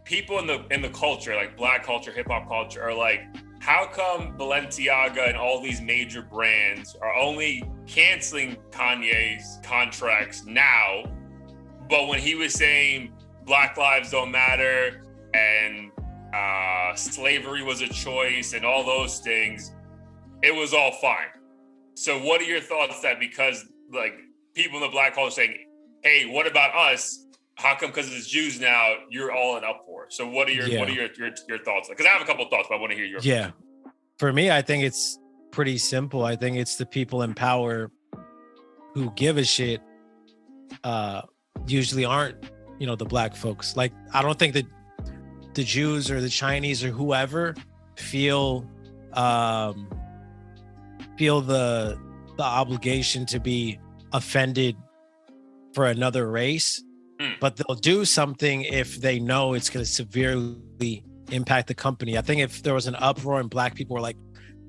people in the culture, like black culture, hip hop culture, are like, how come Balenciaga and all these major brands are only canceling Kanye's contracts now, but when he was saying Black lives don't matter and slavery was a choice and all those things, it was all fine. So what are your thoughts that because like people in the black culture saying, hey, what about us? How come because it's Jews now you're all in uproar? So what are your thoughts? Because I have a couple of thoughts, but I want to hear your opinion. For me, I think it's pretty simple. I think it's the people in power who give a shit usually aren't, the black folks. Like, I don't think that the Jews or the Chinese or whoever feel the obligation to be offended for another race, but they'll do something if they know it's going to severely impact the company. I think if there was an uproar and black people were like,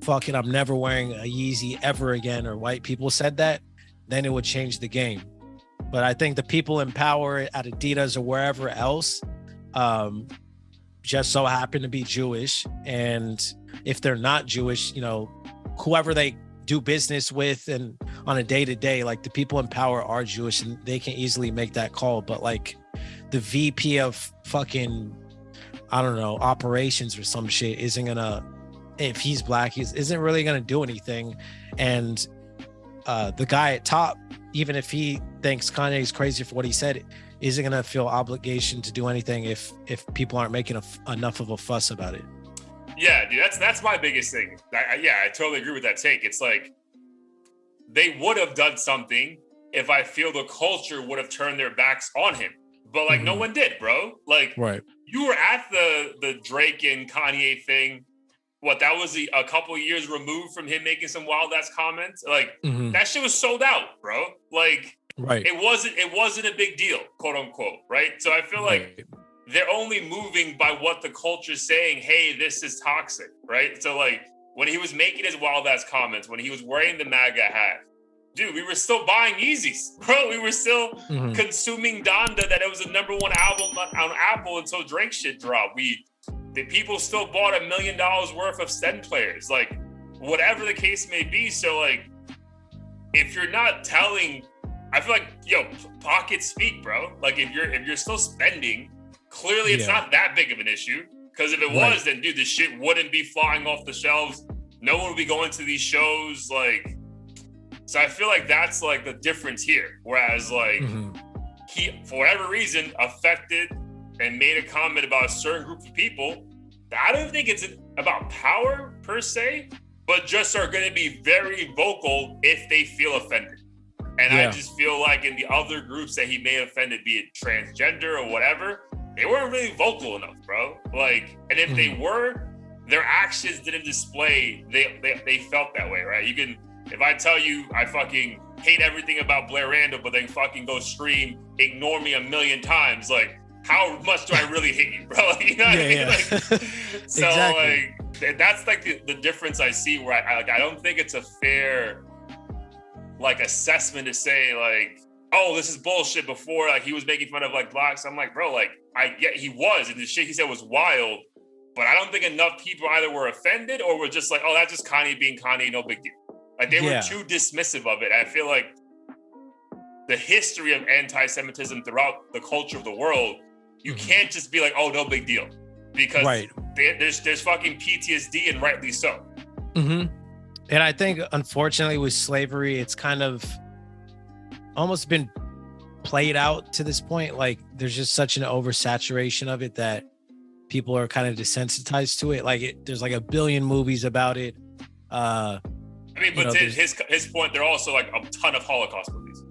fuck it, I'm never wearing a Yeezy ever again, or white people said that, then it would change the game. But I think the people in power at Adidas or wherever else just so happen to be Jewish. And if they're not Jewish, whoever they do business with and on a day-to-day, like the people in power are Jewish and they can easily make that call. But like the VP of fucking, I don't know, operations or some shit isn't gonna, if he's black, isn't really gonna do anything. And the guy at top, even if he thinks Kanye is crazy for what he said, isn't gonna feel obligation to do anything if people aren't making enough of a fuss about it. Yeah, dude, that's my biggest thing. I totally agree with that take. It's like they would have done something if I feel the culture would have turned their backs on him. But like no one did, bro. Like right. You were at the Drake and Kanye thing. What, that was a couple of years removed from him making some wild ass comments. Like that shit was sold out, bro. Like right. It wasn't a big deal, quote unquote, right? So I feel like they're only moving by what the culture's saying. Hey, this is toxic, right? So like when he was making his wild ass comments, when he was wearing the MAGA hat, dude, we were still buying Yeezys, bro. We were still consuming Donda, that it was the number one album on Apple until Drake shit dropped. The people still bought $1 million worth of Sten players, like whatever the case may be. So like, if you're not telling, I feel like, pockets speak, bro. Like if you're still spending, clearly it's not that big of an issue. Because if it was, then dude, this shit wouldn't be flying off the shelves. No one would be going to these shows. Like, so I feel like that's like the difference here. Whereas like he, for whatever reason, affected and made a comment about a certain group of people. I don't think it's about power per se, but just are going to be very vocal if they feel offended. And I just feel like in the other groups that he may have offended, be it transgender or whatever, they weren't really vocal enough, bro. Like, and if they were, their actions didn't display they felt that way, right? You can, if I tell you I fucking hate everything about Blair Randall, but then fucking go stream, ignore me 1,000,000 times, like, how much do I really hate you, bro? You know what I mean? Like, so exactly. Like, that's like the difference I see where I don't think it's a fair like assessment to say like, oh, this is bullshit. Before, like, he was making fun of like blacks. I'm like, bro, like, I get he was, and the shit he said was wild, but I don't think enough people either were offended or were just like, oh, that's just Kanye being Kanye, no big deal. Like, they were too dismissive of it. I feel like the history of anti-Semitism throughout the culture of the world, you can't just be like, oh, no big deal, because there's fucking PTSD, and rightly so. And I think, unfortunately, with slavery, it's kind of almost been played out to this point. Like, there's just such an oversaturation of it that people are kind of desensitized to it. Like, there's like 1 billion movies about it. I mean, but to his point, there are also like a ton of Holocaust movies.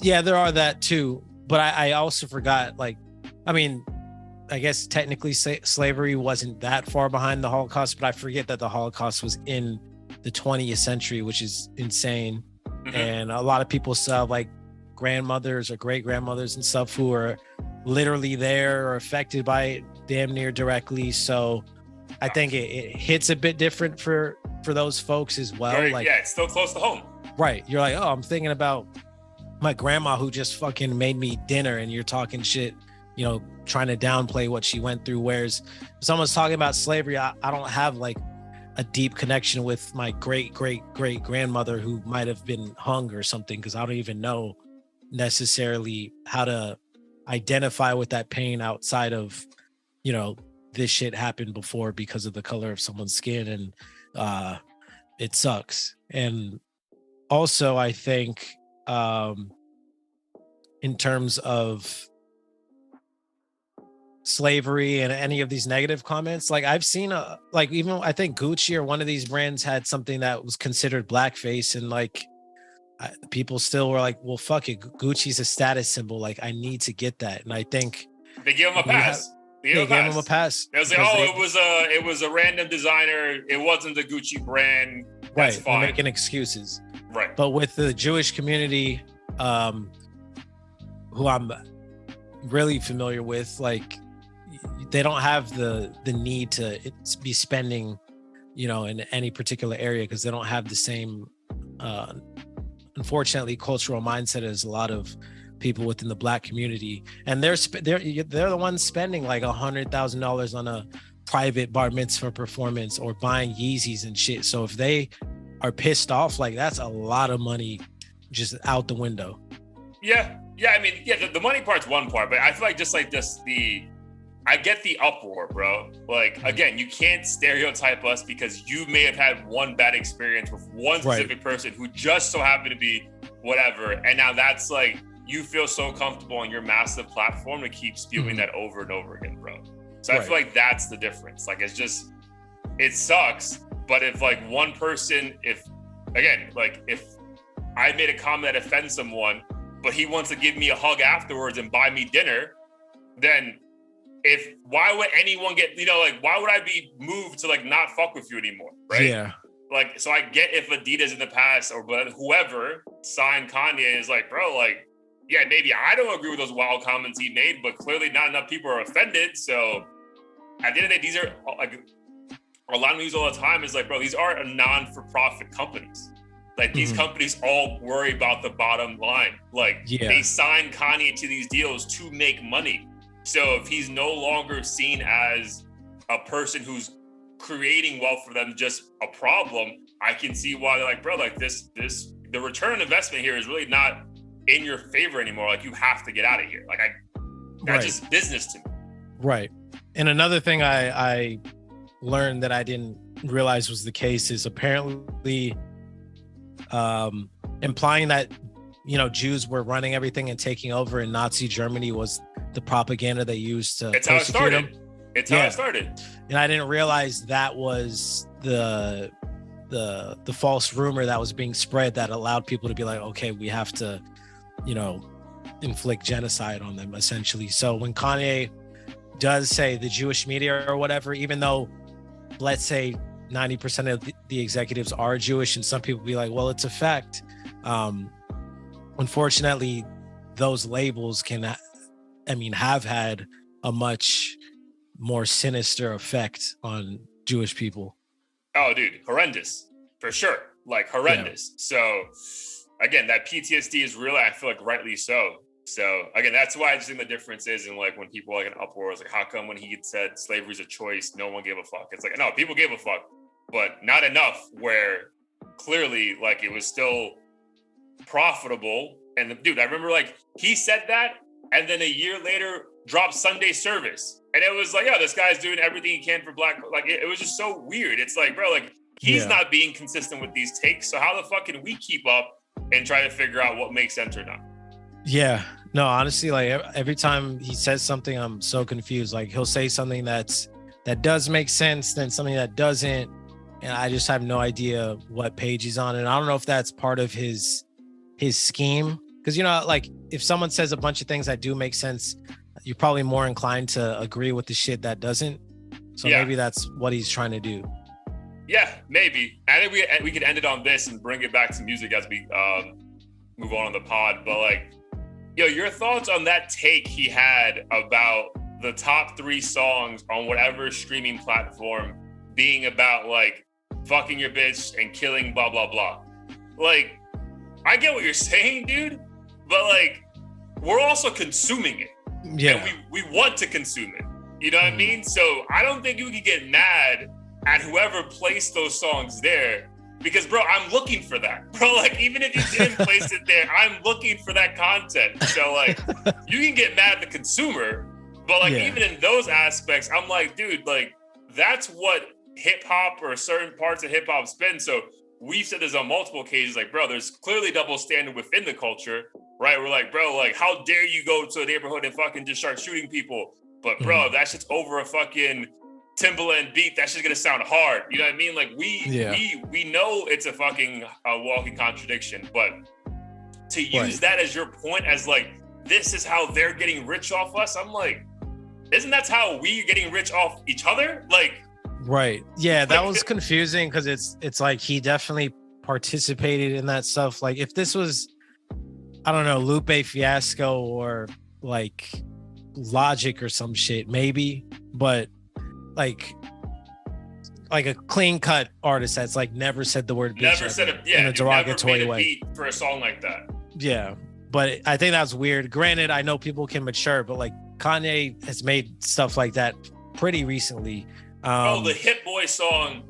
Yeah, there are that too. But I also forgot, like, I mean, I guess technically slavery wasn't that far behind the Holocaust, but I forget that the Holocaust was in the 20th century, which is insane. And a lot of people still have like grandmothers or great grandmothers and stuff who are literally there or affected by it damn near directly. So I think it hits a bit different for those folks as well. It's still close to home. Right. You're like, oh, I'm thinking about my grandma who just fucking made me dinner, and you're talking shit trying to downplay what she went through. Whereas if someone's talking about slavery, I don't have like a deep connection with my great grandmother who might have been hung or something, because I don't even know necessarily how to identify with that pain outside of, this shit happened before because of the color of someone's skin, and it sucks. And also I think in terms of slavery and any of these negative comments, like I've seen even I think Gucci or one of these brands had something that was considered blackface, and like people still were like, well, fuck it, Gucci's a status symbol, like I need to get that. And I think they give him a pass. They gave him a pass. It was like, it was a random designer, it wasn't the Gucci brand. That's right, fine. they're making excuses. Right. But with the Jewish community, who I'm really familiar with, like they don't have the need to be spending, in any particular area, because they don't have the same, unfortunately, cultural mindset as a lot of people within the Black community. And they're the ones spending like $100,000 on a private bar mitzvah performance or buying Yeezys and shit. So if they are pissed off, like that's a lot of money just out the window. Yeah. I mean, the money part's one part, but I feel like I get the uproar, bro. Like, again, you can't stereotype us because you may have had one bad experience with one specific person who just so happened to be whatever. And now that's like, you feel so comfortable on your massive platform to keep spewing that over and over again, bro. So I feel like that's the difference. Like, it sucks. But if like one person, if I made a comment that offends someone, but he wants to give me a hug afterwards and buy me dinner, then why would anyone get, why would I be moved to like not fuck with you anymore? Right. Yeah. Like, so I get if Adidas in the past but whoever signed Kanye is like, bro, like, yeah, maybe I don't agree with those wild comments he made, but clearly not enough people are offended. So at the end of the day, these are like, a lot of news all the time is like, bro, these are non-for-profit companies. Like these companies all worry about the bottom line. Like they sign Kanye to these deals to make money. So if he's no longer seen as a person who's creating wealth for them, just a problem, I can see why they're like, bro, like the return on investment here is really not in your favor anymore. Like you have to get out of here. Like that's just business to me. Right. And another thing I learned that I didn't realize was the case is apparently implying that, Jews were running everything and taking over in Nazi Germany was the propaganda they used to persecute them. It's how it started. And I didn't realize that was the false rumor that was being spread that allowed people to be like, okay, we have to, inflict genocide on them essentially. So when Kanye does say the Jewish media or whatever, even though let's say 90% of the executives are Jewish, and some people be like, well, it's a fact. Unfortunately, those labels have had a much more sinister effect on Jewish people. Oh, dude, horrendous for sure. Like horrendous. So again, that PTSD is real. I feel like rightly so. So again, that's why I just think the difference is in like when people are like in uproar, like how come when he said slavery's a choice, no one gave a fuck? It's like, no, people gave a fuck, but not enough where clearly like it was still profitable. And dude, I remember like he said that and then a year later dropped Sunday Service. And it was like, yeah, this guy's doing everything he can for Black. Like it was just so weird. It's like, bro, like he's not being consistent with these takes. So how the fuck can we keep up and try to figure out what makes sense or not? Yeah, no, honestly, like every time he says something, I'm so confused. Like he'll say something that does make sense, then something that doesn't. And I just have no idea what page he's on. And I don't know if that's part of his scheme. Because, like if someone says a bunch of things that do make sense, you're probably more inclined to agree with the shit that doesn't. So maybe that's what he's trying to do. Yeah, maybe. I think we could end it on this and bring it back to music as we move on the pod. But like, your thoughts on that take he had about the top 3 songs on whatever streaming platform being about like fucking your bitch and killing blah, blah, blah. Like, I get what you're saying, dude, but like, we're also consuming it. Yeah. And we want to consume it. You know what I mean? So I don't think you can get mad at whoever placed those songs there, because bro, I'm looking for that. Bro, like even if you didn't place it there, I'm looking for that content. So like you can get mad at the consumer, but like even in those aspects, I'm like, dude, like that's what hip hop or certain parts of hip hop's been. So we've said this on multiple occasions, like, bro, there's clearly double standard within the culture, right? We're like, bro, like how dare you go to a neighborhood and fucking just start shooting people? But bro, that shit's over a fucking Timbaland beat. That shit's gonna sound hard. You know what I mean? Like we know it's a fucking walking contradiction, but to use that as your point, as like this is how they're getting rich off us. I'm like, isn't that how we're getting rich off each other? Like, right? Yeah, that was confusing because it's like he definitely participated in that stuff. Like if this was, I don't know, Lupe Fiasco or like Logic or some shit, maybe, but like a clean cut artist that's like never said the word bitch, never said it, in a derogatory never made a way beat for a song like that. Yeah, but I think that's weird. Granted, I know people can mature, but like Kanye has made stuff like that pretty recently. The Hit Boy song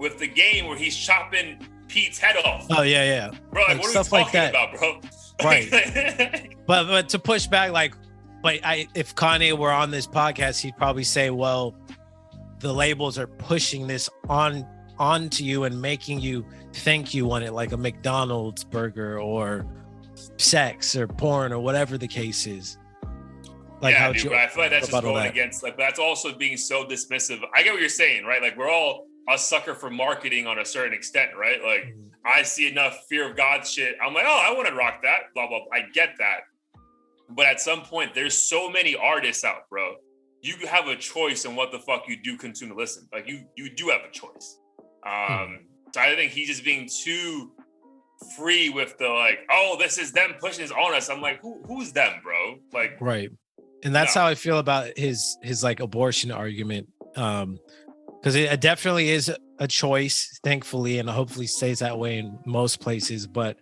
with The Game where he's chopping Pete's head off. Oh yeah, bro. Like, what stuff are we talking like that about, bro? Right. but to push back, like. But if Kanye were on this podcast, he'd probably say, well, the labels are pushing this onto you and making you think you want it, like a McDonald's burger or sex or porn or whatever the case is. Like yeah, dude, I feel like that's just going against, like, that's also being so dismissive. I get what you're saying, right? Like, we're all a sucker for marketing on a certain extent, right? Like, I see enough fear of God shit. I'm like, oh, I want to rock that, blah, blah, blah. I get that. But at some point, there's so many artists out, bro. You have a choice in what the fuck you do consume to listen. Like you do have a choice. So I think he's just being too free with the like, oh, this is them pushing this on us. I'm like, who's them, bro? Like, right. And that's how I feel about his like abortion argument. Because it definitely is a choice, thankfully, and hopefully stays that way in most places. But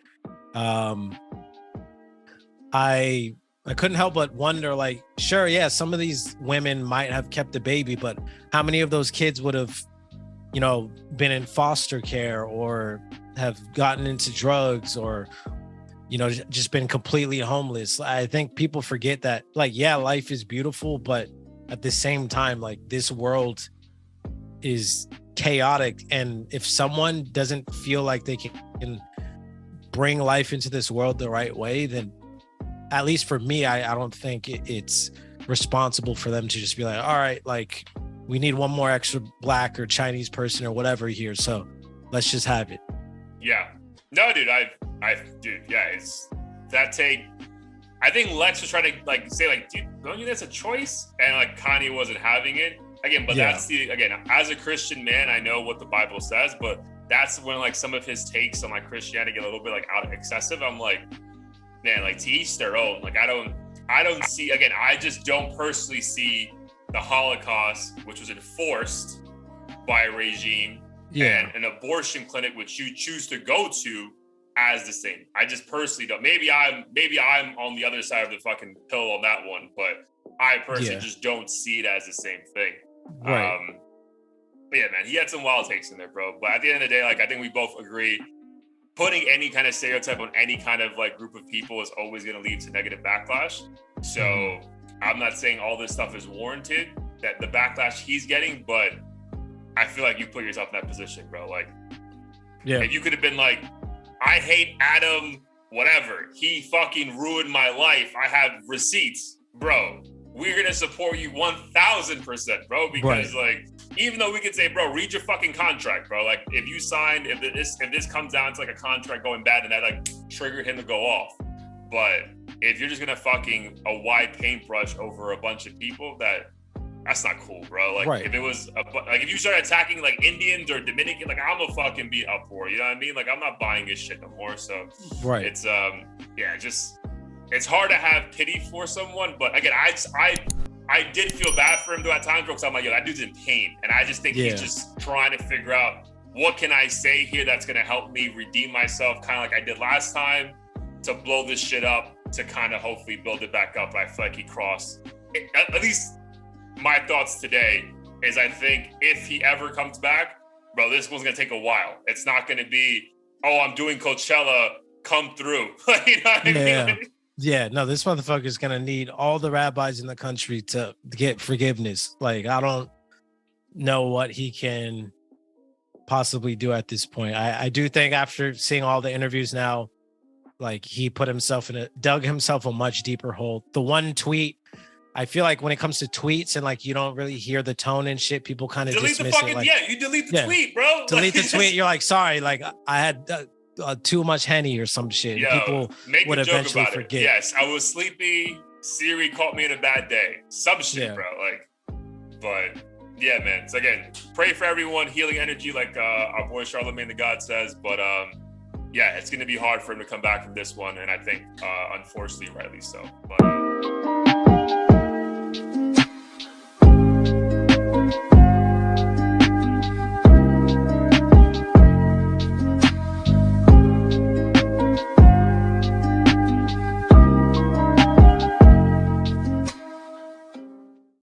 I couldn't help but wonder, like, sure, yeah, some of these women might have kept a baby, but how many of those kids would have, you know, been in foster care or have gotten into drugs or, you know, just been completely homeless? I think people forget that, like, yeah, life is beautiful, but at the same time, like, this world is chaotic. And if someone doesn't feel like they can bring life into this world the right way, then at least for me, I don't think it's responsible for them to just be like, all right, like we need one more extra black or Chinese person or whatever here, so let's just have it. Yeah. No, dude, it's that take. I think Lex was trying to like say like, dude, don't you think that's a choice? And like Kanye wasn't having it. Again, but that's as a Christian man, I know what the Bible says, but that's when like some of his takes on like Christianity get a little bit like out of excessive. I'm like, man, like to each their own. Like I don't see, again, I just don't personally see the Holocaust, which was enforced by a regime, and an abortion clinic which you choose to go to as the same. I just personally don't. Maybe I'm on the other side of the fucking pill on that one, but I personally just don't see it as the same thing. Right. But yeah, man, he had some wild takes in there, bro. But at the end of the day, like I think we both agree, putting any kind of stereotype on any kind of like group of people is always going to lead to negative backlash. So I'm not saying all this stuff is warranted, that the backlash he's getting, but I feel like you put yourself in that position, bro. Like, if you could have been like, I hate Adam, whatever, he fucking ruined my life, I have receipts, bro, we're going to support you 1000%, bro, because like, even though we could say, bro, read your fucking contract, bro. Like, if you signed, if this comes down to like a contract going bad, and that like triggered him to go off. But if you're just gonna fucking a wide paintbrush over a bunch of people, that's not cool, bro. Like, if it was like if you start attacking like Indians or Dominican, like I'm gonna fucking be up for it. You know what I mean? Like I'm not buying this shit no more. So it's it's hard to have pity for someone, but again, I did feel bad for him though at times, because I'm like, yo, that dude's in pain. And I just think he's just trying to figure out, what can I say here that's going to help me redeem myself, kind of like I did last time, to blow this shit up to kind of hopefully build it back up. I feel like he crossed, at least my thoughts today is I think if he ever comes back, bro, this one's going to take a while. It's not going to be, oh, I'm doing Coachella, come through. You know what I mean? Yeah, no, this motherfucker is going to need all the rabbis in the country to get forgiveness. Like, I don't know what he can possibly do at this point. I do think after seeing all the interviews now, like he dug himself a much deeper hole. The one tweet, I feel like when it comes to tweets and like you don't really hear the tone and shit, people kind of dismiss it. Like, you delete the tweet, bro. Delete the tweet. You're like, sorry, like I had too much Henny or some shit. Yo, people would eventually forget. Yes, I was sleepy. Siri caught me in a bad day. Some shit, bro. Like, but yeah, man. So again, pray for everyone, healing energy, like our boy Charlemagne the God says. But yeah, it's gonna be hard for him to come back from this one, and I think unfortunately, rightly so. But